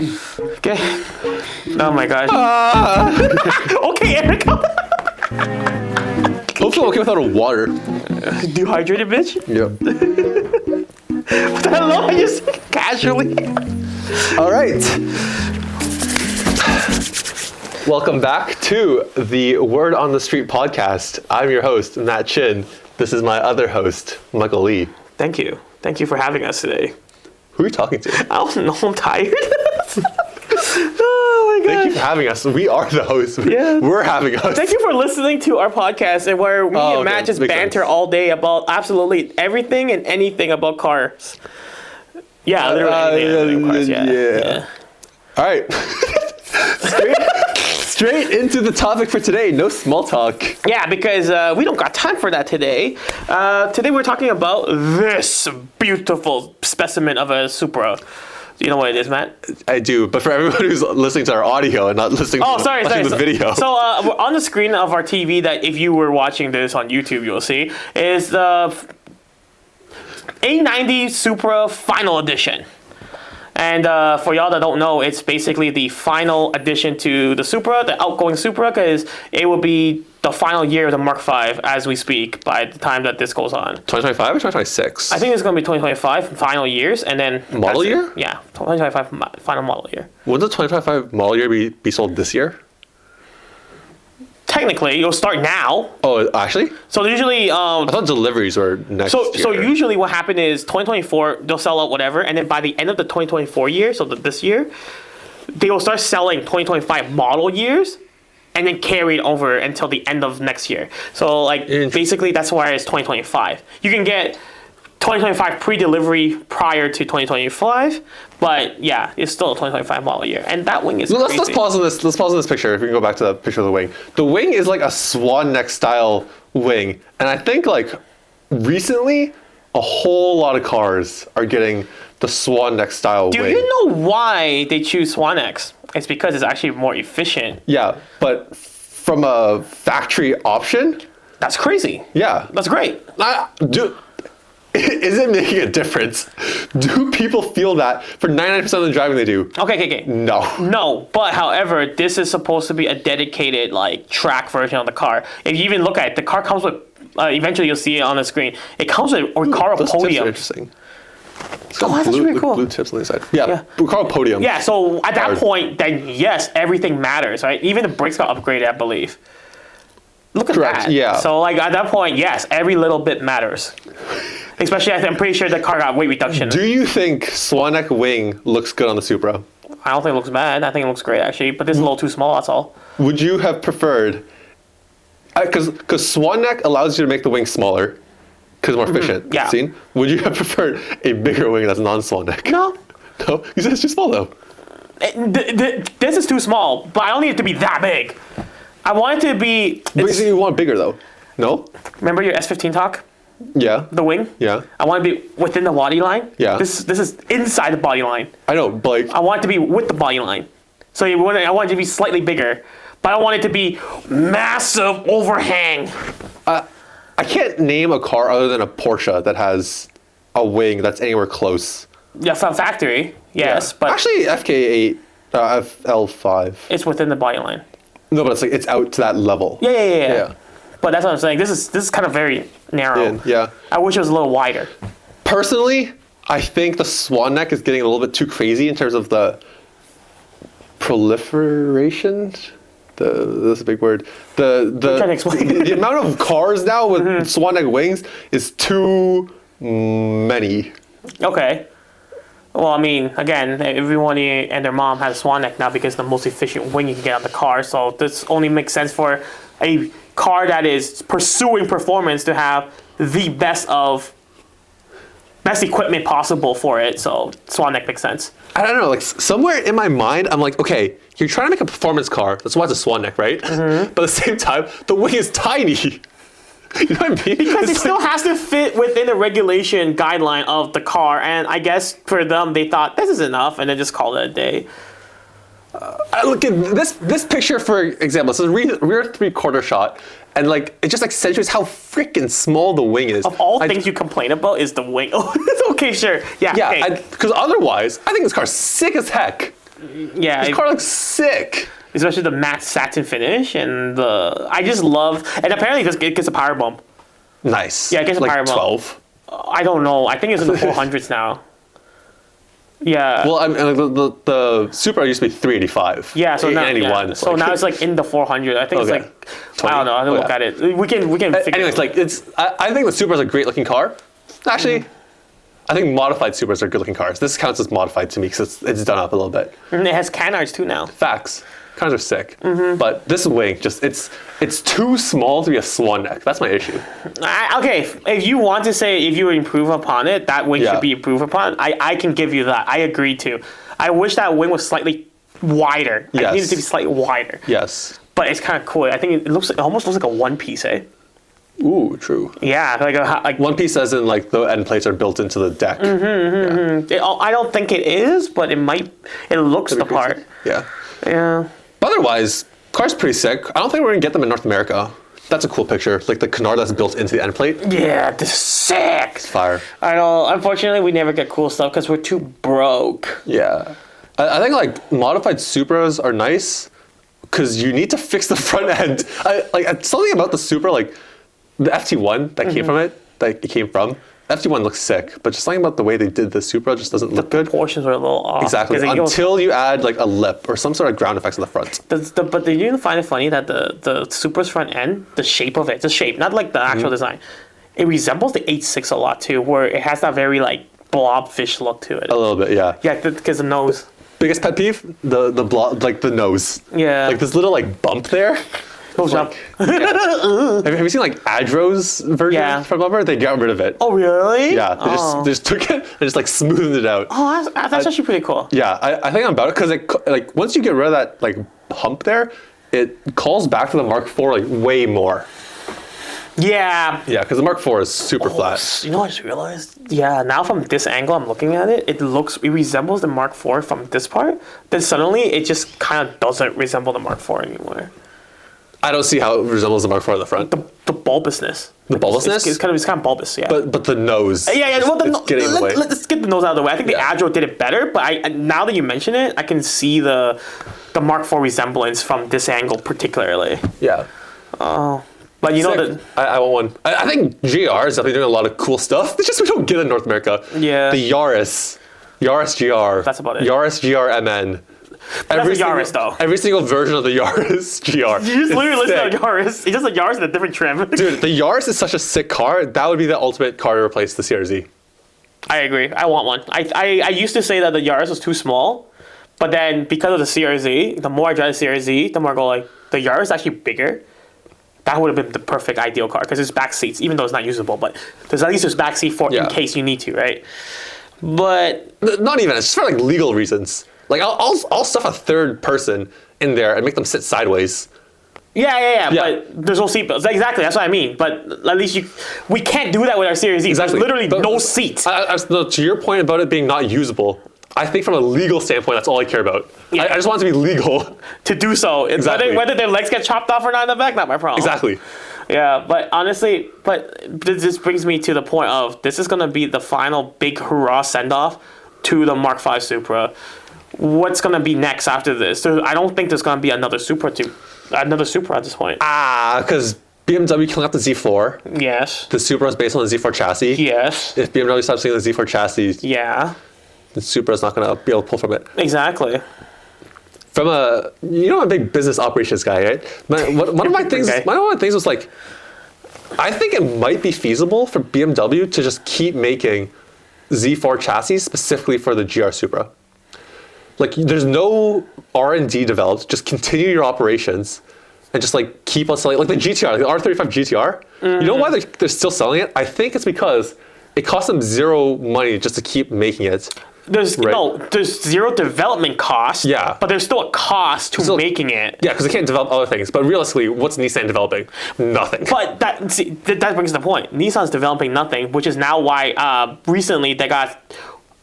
Okay. Oh my gosh. Okay, Eric. Hopefully I'm okay without a water. Dehydrated, bitch? Yep. What the hell are you saying casually? All right. Welcome back to the Word on the Street podcast. I'm your host, Matt Chin. This is my other host, Michael Lee. Thank you. Thank you for having us today. Who are you talking to? I don't know. I'm tired. Oh my gosh. Thank you for having us. We are the hosts. Yeah. We're having us. Thank you for listening to our podcast and where me and Matt just banter all day about absolutely everything and anything about cars. Yeah, literally anything about cars. Yeah. All right. Straight into the topic for today. No small talk. Yeah, because we don't got time for that today. Today we're talking about this beautiful specimen of a Supra. Do you know what it is, Matt? I do, but for everyone who's listening to our audio and not listening to the video. So on the screen of our TV, that if you were watching this on YouTube, you'll see, is the A90 Supra Final Edition. And for y'all that don't know, it's basically the final addition to the Supra, the outgoing Supra, because it will be the final year of the Mark V as we speak by the time that this goes on. 2025 or 2026? I think it's going to be 2025 final years, and then model year? Yeah, 2025 final model year. Wouldn't the 2025 model year be sold this year? Technically, it'll start now. Oh, actually? So usually, I thought deliveries were next year. So usually what happened is 2024, they'll sell out whatever, and then by the end of the 2024 year, so this year, they will start selling 2025 model years, and then carry it over until the end of next year. So like basically that's why it's 2025. You can get 2025 pre-delivery prior to 2025, but yeah, it's still a 2025 model year, and that wing is crazy. Let's pause on this. Let's pause on this picture. If we can go back to the picture of the wing, the wing is like a swan neck style wing, and I think like recently a whole lot of cars are getting the swan neck style wing. Do you know why they choose swan necks? It's because it's actually more efficient. Yeah, but from a factory option, that's crazy. Yeah, that's great. Is it making a difference? Do people feel that for 99% of the driving they do? Okay. No, but however, this is supposed to be a dedicated like track version of the car. If you even look at it, the car comes with, eventually you'll see it on the screen, it comes with Recaro podium. Interesting. That's really cool. Blue tips on the inside. Yeah. Recaro podium. Yeah, so at that point, then yes, everything matters, right? Even the brakes got upgraded, I believe. Look at that. Yeah. So like at that point, yes, every little bit matters. Especially, I'm pretty sure the car got weight reduction. Do you think swan neck wing looks good on the Supra? I don't think it looks bad. I think it looks great, actually. But this is a little too small, that's all. Would you have preferred... Because swan neck allows you to make the wing smaller, because it's more efficient. Yeah. Seen? Would you have preferred a bigger wing that's non-swan neck? No. No? You said it's too small, though. This is too small, but I don't need it to be that big. I want it to be... But you want bigger, though? No? Remember your S15 talk? Yeah. The wing? Yeah. I want it to be within the body line. Yeah. This is inside the body line. I know, but like... I want it to be with the body line. So I want it to be slightly bigger, but I want it to be massive overhang. I can't name a car other than a Porsche that has a wing that's anywhere close. Yeah, from factory, yes, but... Actually, FK8, FL5. It's within the body line. No, but it's out to that level. Yeah. But that's what I'm saying. This is kind of very narrow. Yeah. I wish it was a little wider. Personally, I think the swan neck is getting a little bit too crazy in terms of the proliferation. That's a big word. I'm trying to explain. The amount of cars now with swan neck wings is too many. Okay. Well, I mean, again, everyone and their mom has a swan neck now because it's the most efficient wing you can get on the car. So this only makes sense for a car that is pursuing performance to have the best equipment possible for it. So swan neck makes sense. I don't know, like somewhere in my mind, I'm like, okay, you're trying to make a performance car. That's why it's a swan neck, right? But at the same time, the wing is tiny. You know what I mean? Because it still has to fit within the regulation guideline of the car, and I guess for them they thought this is enough, and then just called it a day. Look at this picture, for example. It's a rear three-quarter shot, and like it just accentuates how freaking small the wing is. Of all things you complain about is the wing. Oh, okay, sure, yeah. Yeah, because otherwise, I think this car's sick as heck. Yeah, This car looks sick. especially the matte satin finish and I just love, and apparently it gets a power bump. Nice. Yeah, it gets a like power bump. 12. I don't know. I think it's in the 400s now. Yeah. Well, the Supra used to be 385. Yeah, so now, 891. yeah. So now it's like in the 400. I think Okay. it's like, I don't know. I have to look at it. We can figure Anyways, like I think the Supra is a great looking car. Actually, I think modified Supras are good looking cars. This counts as modified to me because it's done up a little bit. And it has canards too now. Facts. Cars are sick. But this wing, it's too small to be a swan neck. That's my issue. Okay, if you want to say if you would improve upon it, that wing Yeah. should be improved upon. I can give you that. I agree too. I wish that wing was slightly wider. Yes. It needed to be slightly wider. Yes. But it's kind of cool. I think it almost looks like a one piece, eh? Ooh, true. Yeah, like One piece as in like the end plates are built into the deck. I don't think it is, but it might. It looks the part. Yeah. Yeah. But otherwise, car's pretty sick. I don't think we're gonna get them in North America. That's a cool picture. Like the canard that's built into the end plate. Yeah, this is sick. Fire. I know. Unfortunately, we never get cool stuff because we're too broke. Yeah. I think like modified Supras are nice because you need to fix the front end. Something about the Supra, like the FT1 that came from it, that it came from. FT1 looks sick, but just something about the way they did the Supra just doesn't look good. Portions are a little off. Exactly. Until you add like a lip or some sort of ground effects on the front. But do you find it funny that the Supra's front end, the shape of it, the shape, not like the actual design, it resembles the 8.6 a lot too, where it has that very like blobfish look to it. A little bit, yeah. Yeah, because the nose. Biggest pet peeve? The blob, like the nose. Yeah. Like this little like bump there. Goes up. Have you seen like Adro's version from Lumber? They got rid of it. Oh really? Yeah, they just took it and just like smoothed it out. Oh, that's actually pretty cool. Yeah, I think I'm about it because like once you get rid of that like hump there, it calls back to the Mark IV like way more. Yeah. Yeah, because the Mark IV is super flat. You know what I just realized? Yeah, now from this angle I'm looking at it, it resembles the Mark IV from this part. Then suddenly it just kind of doesn't resemble the Mark IV anymore. I don't see how it resembles the Mark IV at the front. The bulbousness. The bulbousness? It's kind of bulbous, yeah. But the nose. Yeah. Well, it's getting in the way. Let's get the nose out of the way. I think the Adro did it better, but now that you mention it, I can see the Mark IV resemblance from this angle particularly. Yeah. But you know that I want one. I think GR is definitely doing a lot of cool stuff. It's just we don't get it in North America. Yeah. The Yaris GR. That's about it. Yaris GR MN. That's a Yaris though. Every single version of the Yaris GR. You just literally listen to Yaris. It's just a Yaris in a different trim. Dude, the Yaris is such a sick car. That would be the ultimate car to replace the CRZ. I agree. I want one. I used to say that the Yaris was too small, but then because of the CRZ, the more I drive the CRZ, the more I go like, the Yaris is actually bigger. That would have been the perfect ideal car because there's back seats, even though it's not usable, but there's at least there's back seat for in case you need to, right? But not even. It's just for like legal reasons. Like I'll stuff a third person in there and make them sit sideways. Yeah. But there's no seat belts. Exactly, that's what I mean. But at least we can't do that with our Series E. Exactly. There's literally no seat. To your point about it being not usable, I think from a legal standpoint, that's all I care about. Yeah. I just want it to be legal. To do so. Exactly. Whether their legs get chopped off or not in the back, not my problem. Exactly. Yeah, but honestly, this brings me to the point of this is going to be the final big hurrah send-off to the Mark V Supra. What's going to be next after this? I don't think there's going to be another Supra at this point. Because BMW killing up the Z4. Yes. The Supra is based on the Z4 chassis. Yes. If BMW stops using the Z4 chassis, Yeah. the Supra is not going to be able to pull from it. Exactly. I'm a big business operations guy, right? One of my things, Okay. one of my things was like, I think it might be feasible for BMW to just keep making Z4 chassis specifically for the GR Supra. Like, there's no R&D developed. Just continue your operations and just like keep on selling, like the GTR, like the R35 GTR. You know why they're still selling it? I think it's because it costs them zero money just to keep making it. There's zero development cost. Yeah. But there's still a cost to making it. Yeah, because they can't develop other things. But realistically, what's Nissan developing? Nothing. But that brings the point. Nissan's developing nothing, which is now why recently they got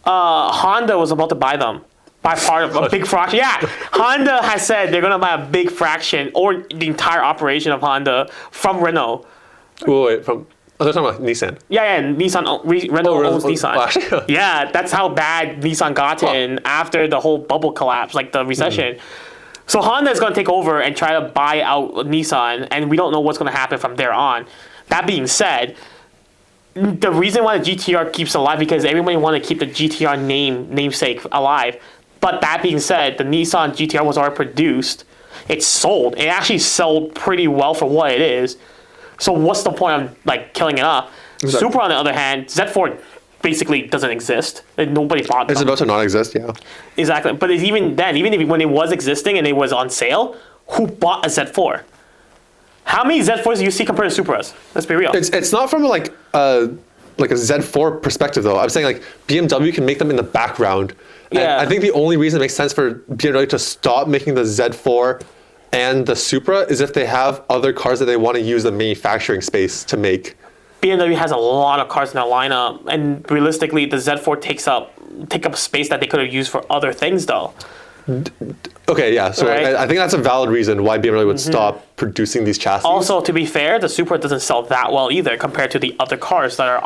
Honda was about to buy them. By part of a big fraction. Yeah. Honda has said they're going to buy a big fraction or the entire operation of Honda from Renault. Wait, from Oh, they're talking about Nissan. Yeah, Nissan, Renault owns Nissan. Oh, actually, Yeah, that's how bad Nissan gotten after the whole bubble collapse, like the recession. So Honda is going to take over and try to buy out Nissan, and we don't know what's going to happen from there on. That being said, the reason why the GTR keeps alive because everybody want to keep the GTR namesake alive. But that being said, the Nissan GTR was already produced. It's sold. It actually sold pretty well for what it is. So what's the point of like killing it off? Exactly. Supra, on the other hand, Z4 basically doesn't exist. Nobody bought them. it's about to not exist. Yeah. Exactly. But it's even then, even if when it was existing and it was on sale, who bought a Z4? How many Z4s do you see compared to Supras? Let's be real. It's not from like a Z4 perspective though. I'm saying like BMW can make them in the background. And Yeah. I think the only reason it makes sense for BMW to stop making the Z4 and the Supra is if they have other cars that they want to use the manufacturing space to make. BMW has a lot of cars in their lineup, and realistically, the Z4 take up space that they could have used for other things, though. Okay, yeah. So Right. I think that's a valid reason why BMW would stop producing these chassis. Also, to be fair, the Supra doesn't sell that well either compared to the other cars that are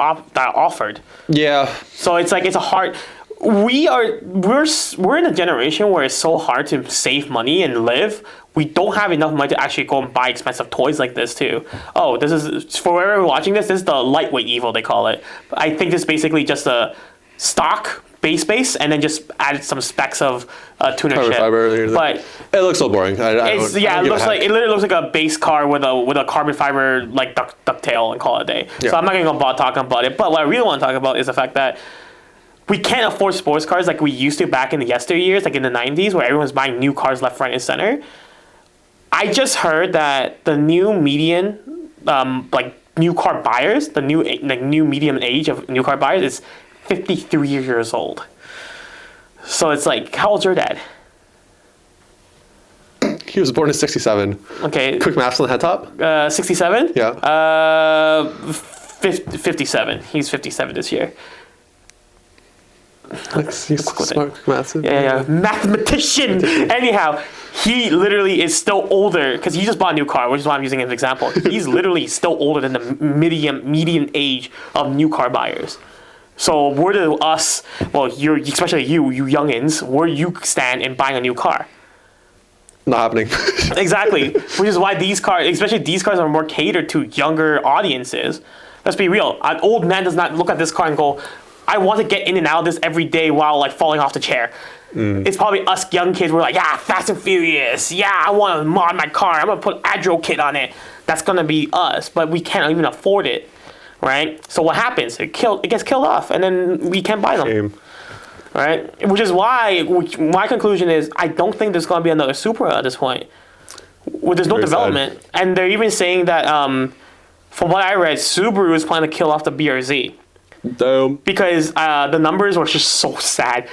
offered. Yeah. So it's like it's a hard. We're in a generation where it's so hard to save money and live. We don't have enough money to actually go and buy expensive toys like this too. Oh, this is for whoever watching this. This is the lightweight evil they call it. I think this is basically just a stock base, and then just added some specs of tuner Carbon chip. fiber. But It looks so boring. it literally looks like a base car with a carbon fiber like ducktail and call it a day. Yeah. So I'm not gonna go talking about it. But what I really want to talk about is the fact that we can't afford sports cars like we used to back in the yesteryears, like in the 90s, where everyone's buying new cars left, right, and center. I just heard that the new median, like new car buyers, the new median age of new car buyers is 53 years old. So it's like, how old's your dad? He was born in '67. Okay, Quick maths on the head top. 67. Yeah. 57. He's 57 this year. He's smart. Quick maths. Yeah. Mathematician. Anyhow, he literally is still older because he just bought a new car, which is why I'm using him as an example. He's literally still older than the median age of new car buyers. So where do us, well, especially you youngins, where you stand in buying a new car? Not happening. Exactly. Which is why these cars, especially these cars, are more catered to younger audiences. Let's be real. An old man does not look at this car and go, I want to get in and out of this every day while like falling off the chair. It's probably us young kids. We're like, yeah, Fast and Furious. Yeah, I want to mod my car. I'm going to put Adro kit on it. That's going to be us. But we can't even afford it. Right? So what happens? It gets killed off. And then we can't buy them. Shame. Right? Which is why my conclusion is I don't think there's going to be another Supra at this point. Well, there's no Very development. And they're even saying that, from what I read, Subaru is planning to kill off the BRZ. Damn. Because the numbers were just so sad.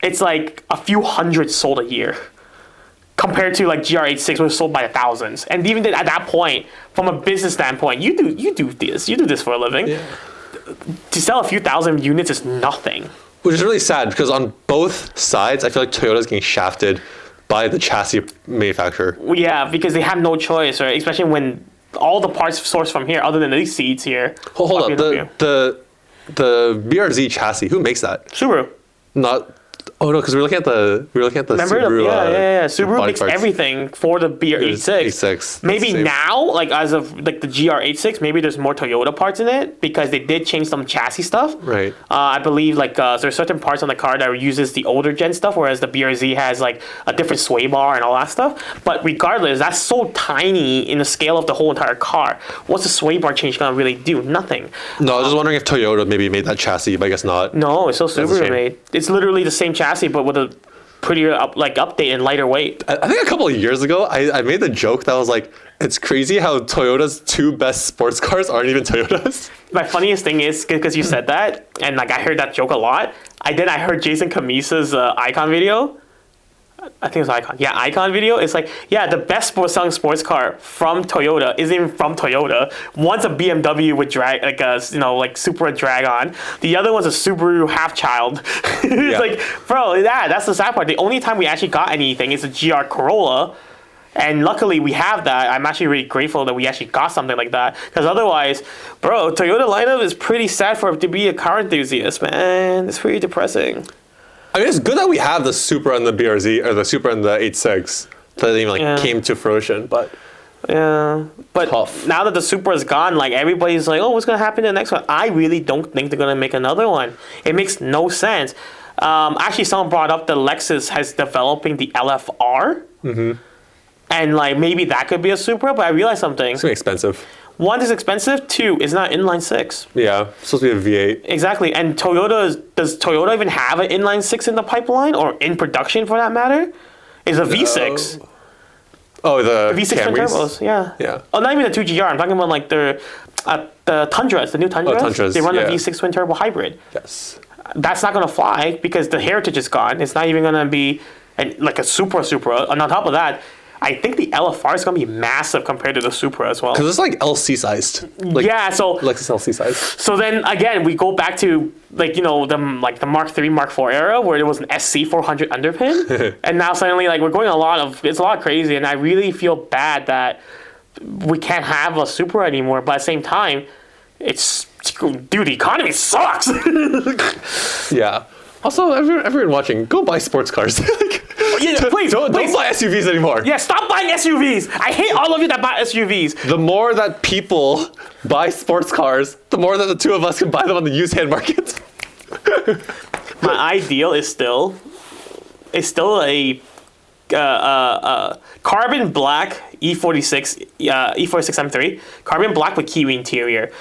It's like a few hundred sold a year. Compared to like GR86 was sold by the thousands. And even at that point, from a business standpoint, you do this for a living. Yeah. To sell a few thousand units is nothing. Which is really sad because on both sides, I feel like Toyota's getting shafted by the chassis manufacturer. Yeah, because they have no choice, right? Especially when all the parts sourced from here, other than these seats here. Hold up, the BRZ chassis, who makes that? Subaru. Not. Oh no, because we're looking at the Remember Subaru. yeah. Subaru body makes parts. everything for the BR86. A6. Maybe now, like as of like the GR86, maybe there's more Toyota parts in it because they did change some chassis stuff. Right. I believe like there's certain parts on the car that uses the older gen stuff, whereas the BRZ has like a different sway bar and all that stuff. But regardless, that's so tiny in the scale of the whole entire car. What's the sway bar change gonna really do? Nothing. No, I was just wondering if Toyota maybe made that chassis, but I guess not. No, it's still a Subaru shame. made. It's literally the same chassis, but with a prettier update and lighter weight. I think a couple of years ago, I made the joke that was like, it's crazy how Toyota's two best sports cars aren't even Toyotas. My funniest thing is because you said that, and like I heard that joke a lot. I heard Jason Camisa's Icon video. I think it was Icon. Yeah, Icon video. It's like, yeah, the best selling sports car from Toyota isn't even from Toyota. One's a BMW with drag, like a like Supra drag-on. The other one's a Subaru half-child. It's like, bro, that's the sad part. The only time we actually got anything is a GR Corolla. And luckily we have that. I'm actually really grateful that we actually got something like that. Because otherwise, bro, Toyota lineup is pretty sad for to be a car enthusiast, man. It's pretty depressing. I mean, it's good that we have the Supra and the BRZ, or the Supra and the 86 that even came to fruition, but tough. Now that the Supra is gone, like everybody's like, oh, what's gonna happen to the next one? I really don't think they're gonna make another one. It makes no sense. Actually, someone brought up that Lexus has developing the LFR. Mm-hmm. And like maybe that could be a Supra, but I realized something. It's gonna be expensive. One is expensive. Two is not inline six. Yeah, it's supposed to be a V8. Exactly. And does Toyota even have an inline six in the pipeline or in production for that matter? Is a V6. Oh, the V6 twin Camrys? turbos. Yeah. Yeah. Oh, not even the 2GR. I'm talking about like the Tundras, the new Tundras. Tundras, They run yeah. the V6 twin turbo hybrid. Yes. That's not gonna fly because the Heritage is gone. It's not even gonna be like a Supra. And on top of that, I think the LFR is going to be massive compared to the Supra as well. Because it's like LC sized. Like, yeah, so Lexus LC sized. So then again, we go back to like the Mark III, Mark IV era where there was an SC 400 underpin, and now suddenly like we're going it's a lot crazy, and I really feel bad that we can't have a Supra anymore. But at the same time, dude, the economy sucks. Yeah. Also, everyone watching, go buy sports cars. Please, don't buy SUVs anymore. Yeah, stop buying SUVs. I hate all of you that buy SUVs. The more that people buy sports cars, the more that the two of us can buy them on the used hand market. My ideal is still a carbon black E46 M3, carbon black with Kiwi interior.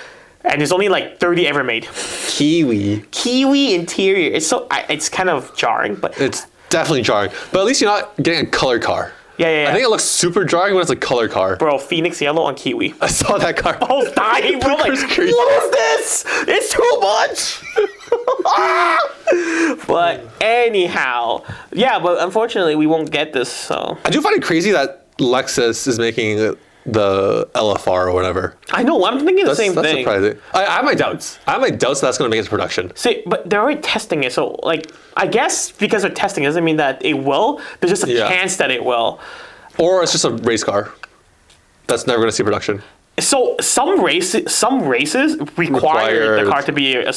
And there's only like 30 ever made. Kiwi interior. It's kind of jarring, but it's definitely jarring. But at least you're not getting a color car. Yeah. I think it looks super jarring when it's a color car. Bro, Phoenix yellow on Kiwi. I saw that car. I was dying, bro. Like, what is this? It's too much. But anyhow, yeah. But unfortunately, we won't get this. So I do find it crazy that Lexus is making the LFR or whatever. I know. I'm thinking the same thing. That's surprising. I have my doubts. That's going to make it to production. See, but they're already testing it. So, like, I guess because they're testing doesn't mean that it will. There's just a chance that it will. Or it's just a race car that's never going to see production. So some races require the car to be a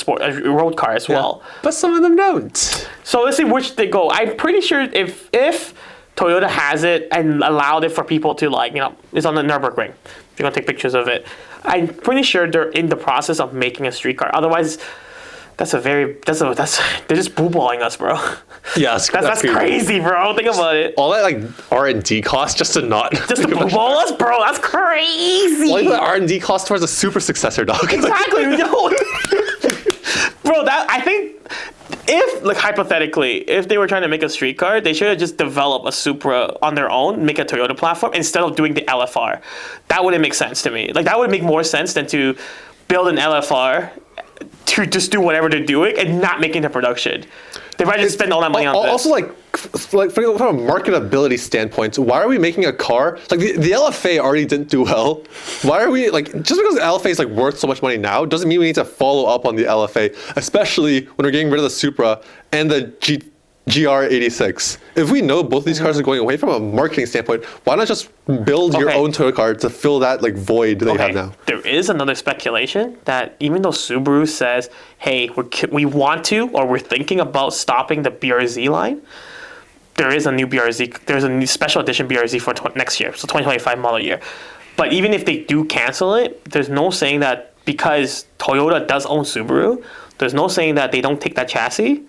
road car as well. But some of them don't. So let's see which they go. I'm pretty sure if Toyota has it and allowed it for people to it's on the Nürburgring. You're gonna take pictures of it. I'm pretty sure they're in the process of making a street car. Otherwise, they're just boo-balling us, bro. Yeah, that's crazy, bro. Think about it. All that like R&D cost just to boo-ball us, bro. That's crazy. Why the R&D cost towards a super successor, dog? Exactly. No. Bro, I think. If, hypothetically, if they were trying to make a street car, they should have just developed a Supra on their own, make a Toyota platform, instead of doing the LFR. That wouldn't make sense to me. Like, that would make more sense than to build an LFR to just do whatever they're doing and not make it into production. They might just spend all that money on this. Also, from a marketability standpoint, why are we making a car? Like, the LFA already didn't do well. Why are we, just because the LFA is, worth so much money now, doesn't mean we need to follow up on the LFA, especially when we're getting rid of the Supra and the GR86. If we know both of these cars are going away from a marketing standpoint, why not just build your own Toyota car to fill that, void that you have now? There is another speculation that even though Subaru says, hey, we want to, or we're thinking about stopping the BRZ line, there is a new BRZ. There's a new special edition BRZ for next year, so 2025 model year. But even if they do cancel it, there's no saying that because Toyota does own Subaru, there's no saying that they don't take that chassis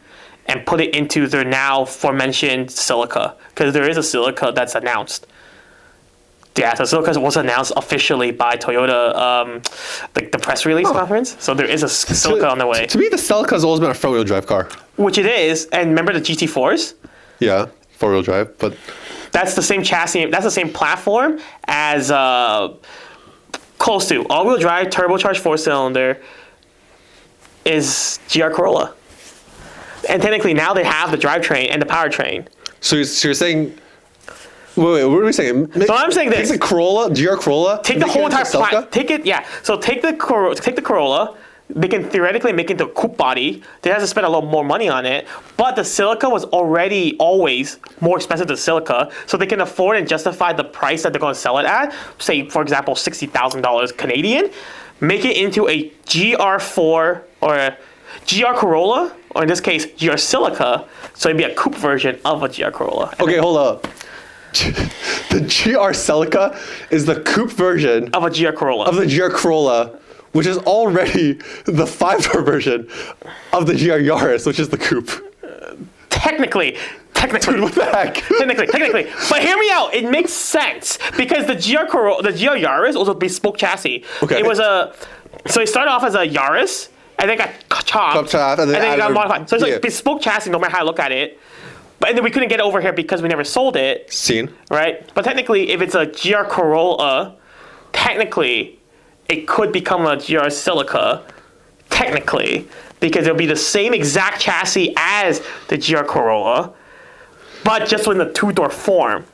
and put it into their now aforementioned Silica, because there is a Silica that's announced. Yeah, so Silica was announced officially by Toyota, the press release conference. So there is a Silica on the way. To me, the Celica has always been a front-wheel drive car. Which it is, and remember the GT4s? Yeah, four-wheel drive, but that's the same chassis. That's the same platform as close to all-wheel drive, turbocharged four-cylinder is GR Corolla. And technically now they have the drivetrain and the powertrain. So you're saying... Wait, what are we saying? So I'm saying this. Take the Corolla, GR Corolla. Take the whole entire platform. Take it, yeah. So take the Corolla, they can theoretically make it into a coupe body. They have to spend a little more money on it, but the silica was already always more expensive than silica, so they can afford and justify the price that they're going to sell it at. Say, for example, $60,000 Canadian. Make it into a GR4 or a GR Corolla, or in this case, GR Silica. So it'd be a coupe version of a GR Corolla. Okay, hold up. The GR Celica is the coupe version Of a GR Corolla. of the GR Corolla, which is already the 5-door version of the GR Yaris, which is the coupe. Technically. Dude, what the heck? Technically. But hear me out. It makes sense because the GR Corolla, the GR Yaris was a bespoke chassis. Okay. So it started off as a Yaris and then got chopped. And then it got added- modified. So it's yeah. like bespoke chassis no matter how I look at it. But and then we couldn't get it over here because we never sold it. Seen. Right? But technically, if it's a GR Corolla, technically, it could become a GR Silica. Technically. Because it'll be the same exact chassis as the GR Corolla, but just in the 2-door form.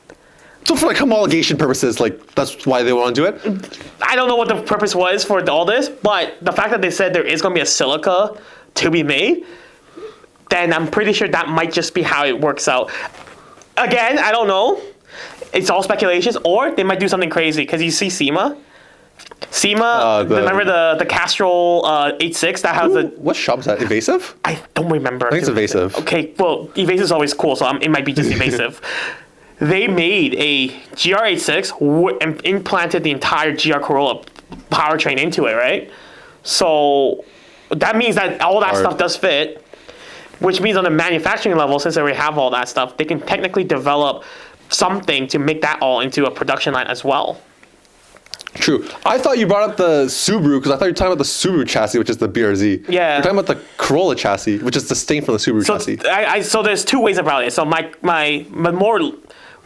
So for like homologation purposes, like that's why they want to do it? I don't know what the purpose was for all this, but the fact that they said there is going to be a Silica to be made, then I'm pretty sure that might just be how it works out. Again, I don't know. It's all speculations, or they might do something crazy, because you see SEMA. Remember the Castrol 86 that has the... What shop is that? Evasive? I don't remember. I think it's Evasive. Okay, well, Evasive is always cool, so it might be just Evasive. They made a GR86 and implanted the entire GR Corolla powertrain into it, right? So that means that all that stuff does fit, which means on the manufacturing level, since they already have all that stuff, they can technically develop something to make that all into a production line as well. True. I thought you brought up the Subaru because I thought you were talking about the Subaru chassis, which is the BRZ. Yeah. You're talking about the Corolla chassis, which is distinct from the Subaru So chassis. so there's two ways about it. So my more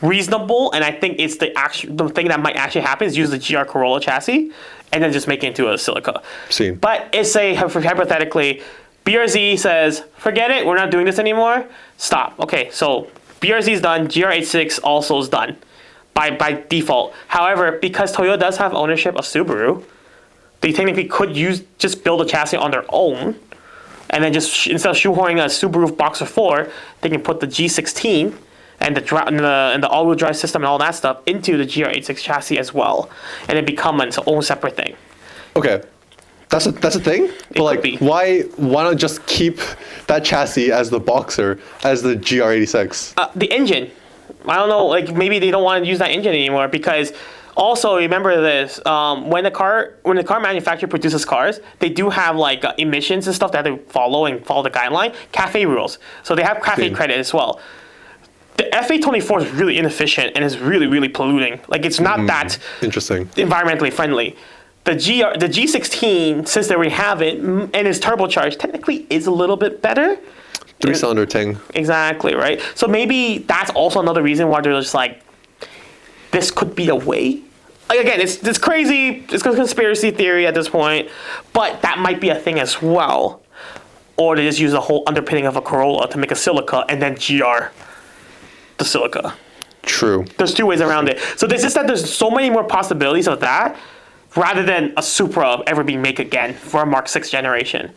reasonable, and I think it's the thing that might actually happen, is use the GR Corolla chassis and then just make it into a Silica. Seen. But it's hypothetically, BRZ says, forget it, we're not doing this anymore. Stop. Okay, so BRZ is done. GR86 also is done. By default. However, because Toyota does have ownership of Subaru, they technically could just build a chassis on their own, and then just instead of shoehorning a Subaru Boxer 4, they can put the G16 and the all-wheel drive system and all that stuff into the GR86 chassis as well, and it become its own separate thing. Okay. That's a thing? But like, be. why not just keep that chassis as the Boxer, as the GR86? The engine. I don't know, like maybe they don't want to use that engine anymore because also remember this, when the car manufacturer produces cars, they do have like emissions and stuff that they follow the guideline, CAFE rules. So they have CAFE credit as well. The FA24 is really inefficient and is really, really polluting. Like it's not that Interesting. environmentally friendly. The G16, since they already have it and is turbocharged, technically is a little bit better. 3-cylinder thing. Exactly, right? So maybe that's also another reason why they're just like, this could be a way. Like again, it's crazy. It's a conspiracy theory at this point, but that might be a thing as well. Or they just use the whole underpinning of a Corolla to make a Silica and then GR the Silica. True. There's two ways around it. So this is that there's so many more possibilities of that rather than a Supra ever being made again for a Mark 6 generation.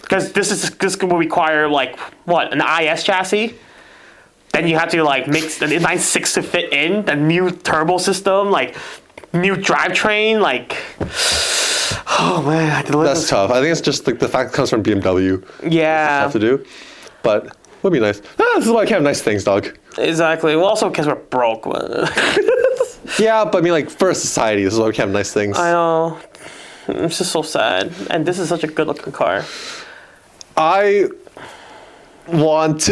Because this will require like what, an IS chassis? Then you have to like make the 9.6 to fit in the new turbo system, like new drivetrain, like oh man, I have to live That's tough. I think it's just like the fact it comes from BMW. Yeah, Have to do, but would be nice. This is why I can't have nice things, dog. exactly. Well, also because we're broke. Yeah, but I mean, like for a society, this is why we can't have nice things. I know. It's just so sad, and this is such a good-looking car. I want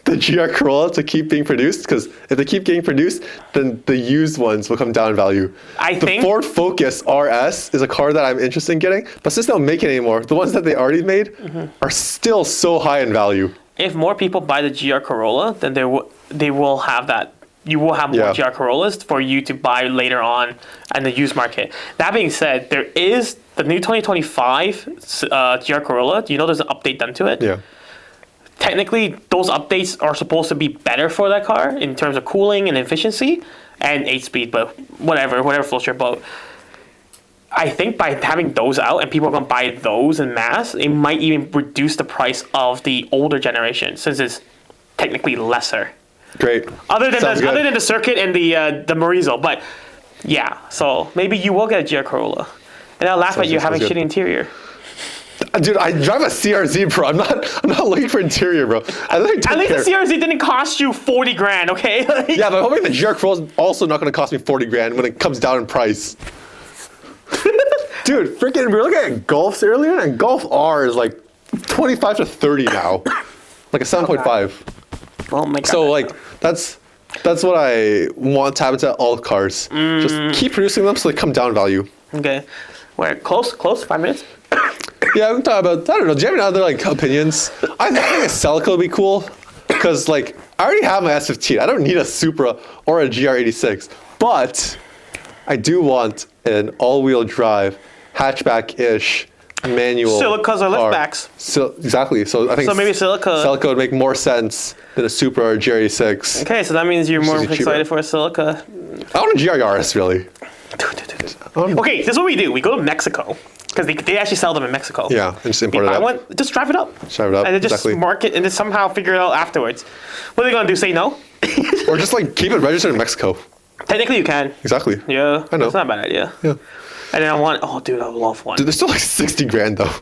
the GR Corolla to keep being produced because if they keep getting produced, then the used ones will come down in value. The Ford Focus RS is a car that I'm interested in getting, but since they don't make it anymore, the ones that they already made are still so high in value. If more people buy the GR Corolla, then they will have that. You will have more GR Corollas for you to buy later on in the used market. That being said, there is the new 2025 GR Corolla. Do you know there's an update done to it? Yeah. Technically, those updates are supposed to be better for that car in terms of cooling and efficiency and 8-speed, but whatever floats your boat. I think by having those out and people are gonna buy those in mass, it might even reduce the price of the older generation since it's technically lesser. Great. Other than Sounds good. other than the Circuit and the Morizo, but yeah. So maybe you will get a GR Corolla, and I'll laugh at you having sounds good. shitty interior. Dude, I drive a CRZ, bro. I'm not looking for interior, bro. At least the CRZ didn't cost you 40 grand, okay? Yeah, but hoping the GR Corolla is also not going to cost me 40 grand when it comes down in price. Dude, freaking, we were looking at Golfs earlier, and Golf R is like 25 to 30 now. Like a 7.5. Oh my god. So, like, that's what I want to happen to all cars. Just keep producing them so they come down in value. Okay. Wait, close? 5 minutes? Yeah, we can talk about, I don't know, do you have any other, like, opinions? I think a Celica would be cool, because, like, I already have my S15. I don't need a Supra or a GR86, but I do want an all-wheel drive, hatchback-ish, manual Silicas or car. liftbacks. Exactly. So I think maybe Celica. Celica would make more sense than a Supra or a GR86. Okay, so that means you're more is cheaper. excited for a Silica. I want a GR Yaris, really. Okay, this is what we do. We go to Mexico. Because they actually sell them in Mexico. Yeah, and just import it I up. want just drive it up. Drive it up, And then just exactly. mark it and then somehow figure it out afterwards. What are they gonna do? Say no? Or just, like, keep it registered in Mexico. Technically you can. Exactly. Yeah. I know. It's not a bad idea. Yeah. And then I want dude, I love one. Dude, they're still like 60 grand, though.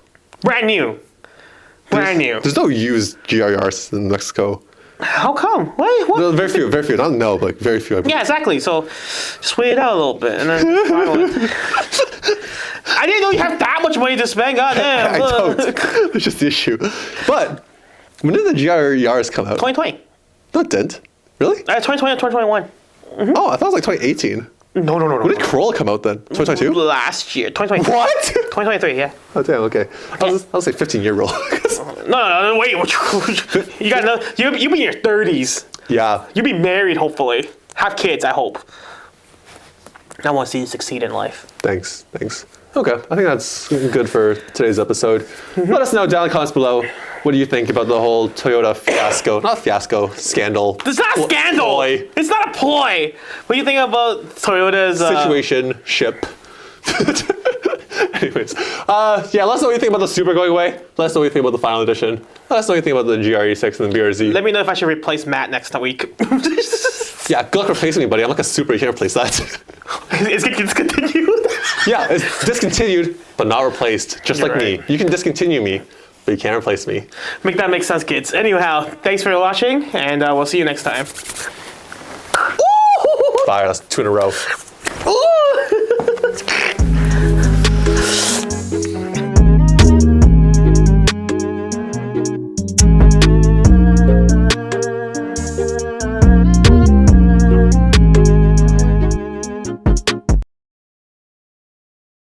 Brand new. Brand new. There's no used GR Yaris in Mexico. How come? What? No, very few. I don't know, but like, very few. Yeah, exactly. So just wait it out a little bit and then buy one. I didn't know you have that much money to spend. God damn. I don't. That's just the issue. But when did the GR Yaris come out? 2020. No, it didn't. Really? 2020 or 2021. Oh, I thought it was like 2018. No. When did Corolla come out then? 2022? Last year. 2023. What? 2023, yeah. Oh, damn, okay. I'll say 15-year rule. No, wait. You got no. You be in your 30s. Yeah. You be married, hopefully. Have kids, I hope. I want to see you succeed in life. Thanks. Okay, I think that's good for today's episode. Let us know down in the comments below. What do you think about the whole Toyota fiasco? Not fiasco, scandal. It's not a scandal. Ploy. It's not a ploy. What do you think about Toyota's Situation, ship. Anyways, yeah, let us know what you think about the Supra going away. Let us know what you think about the Final Edition. Let us know what you think about the GR86 and the BRZ. Let me know if I should replace Matt next week. Yeah, good luck replacing me, buddy. I'm like a Supra. You can't replace that. Is it discontinued? Yeah, it's discontinued, but not replaced. Just You're like me. right. You can discontinue me, but you can't replace me. Make that make sense, kids. Anyhow, thanks for watching, and we'll see you next time. Bye. That's 2 in a row.